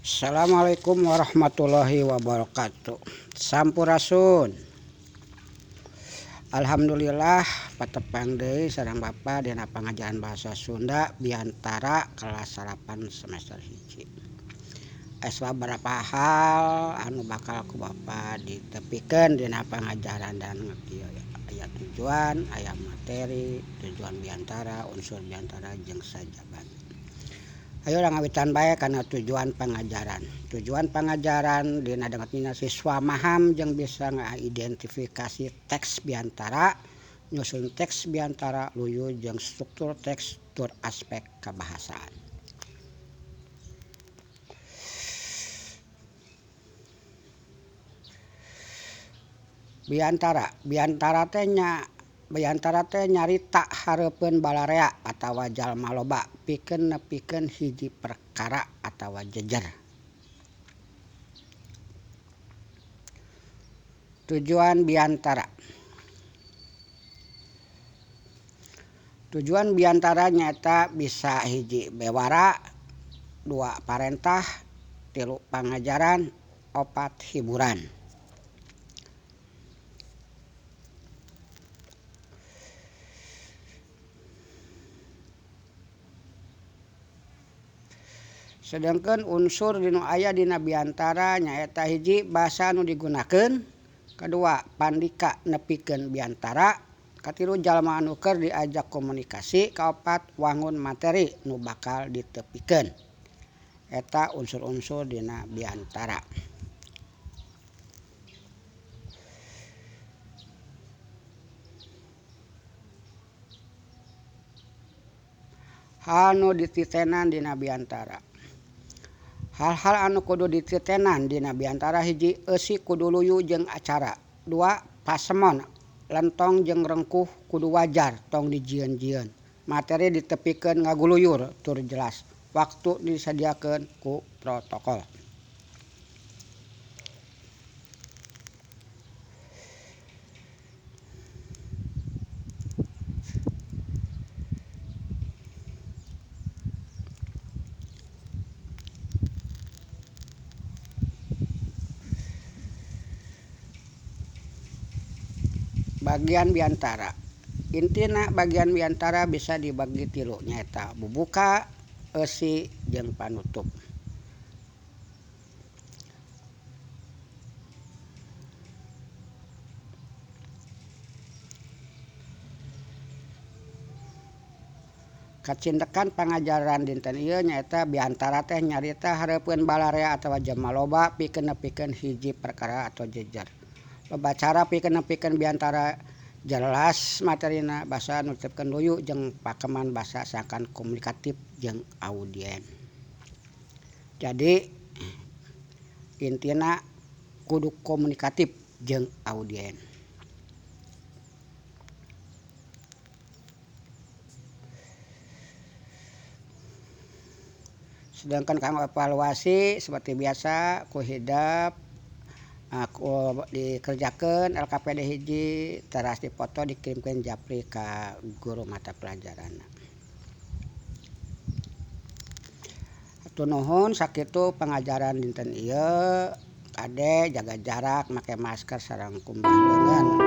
Assalamualaikum warahmatullahi wabarakatuh. Sampurasun. Alhamdulillah patepang deui sareng Bapa dina pangajaran bahasa Sunda biantara kelas 8 semester 1. Beberapa hal anu bakal ku Bapa ditepikeun dina pangajaran dan aya tujuan, aya materi, tujuan biantara, unsur biantara jeung sajabat. Ayo ngawitan bae kana tujuan pangajaran. Tujuan pangajaran dina dengetna siswa maham jeung bisa ngaidentifikasi teks biantara, nyusun teks biantara luyu jeung struktur teks tur aspek kabahasaan. Biantara teh nyarita hareupeun balarea atawa jalma loba pikeun nepikeun hiji perkara atawa jejer. Tujuan biantara. Tujuan biantara nyaeta bisa hiji bewara, 2 parentah, 3 pangajaran, 4 hiburan. Sedangkan unsur dinu aya dina biantara nyaeta hiji basa nu digunakeun, kadua pandika nepikeun biantara, katilu jalma anu keur diajak komunikasi, kaopat wangun materi nu bakal ditepikeun. Eta unsur-unsur dina biantara. Hal nu dititenan dina biantara. Hal-hal anu kudu dititenan dina biantara hiji eusi kudu luyu jeung acara. 2 pasemon, lentong jeung rengkuh kudu wajar tong dijieun-jieun. Materi ditepikeun ngaguluyur tur jelas. Waktu disadiakeun ku protokol. Bagian biantara. Intina bagian biantara bisa dibagi 3 nyaeta bubuka, eusi, jeung panutup. Kacindekan pangajaran dinten ieu nyaeta biantara teh nyarita hareupeun balarea atawa jalma loba pikeun nepikeun hiji perkara atau jejer. Loba cara pikeun nepikeun biantara jelas materina basa nu ditepikeun luyu jeung pakeman basa sangkan komunikatif jeung audien. Jadi intina kudu komunikatif jeung audien. Sedangkan kanggo evaluasi seperti biasa ku hidap aku dikerjakeun LKPD hiji teras dipoto dikirimkeun japri ka guru mata pelajaranna. Hatur nuhun sakitu pangajaran dinten ieu. Kade jaga jarak, make masker sareng kumbah leungeun.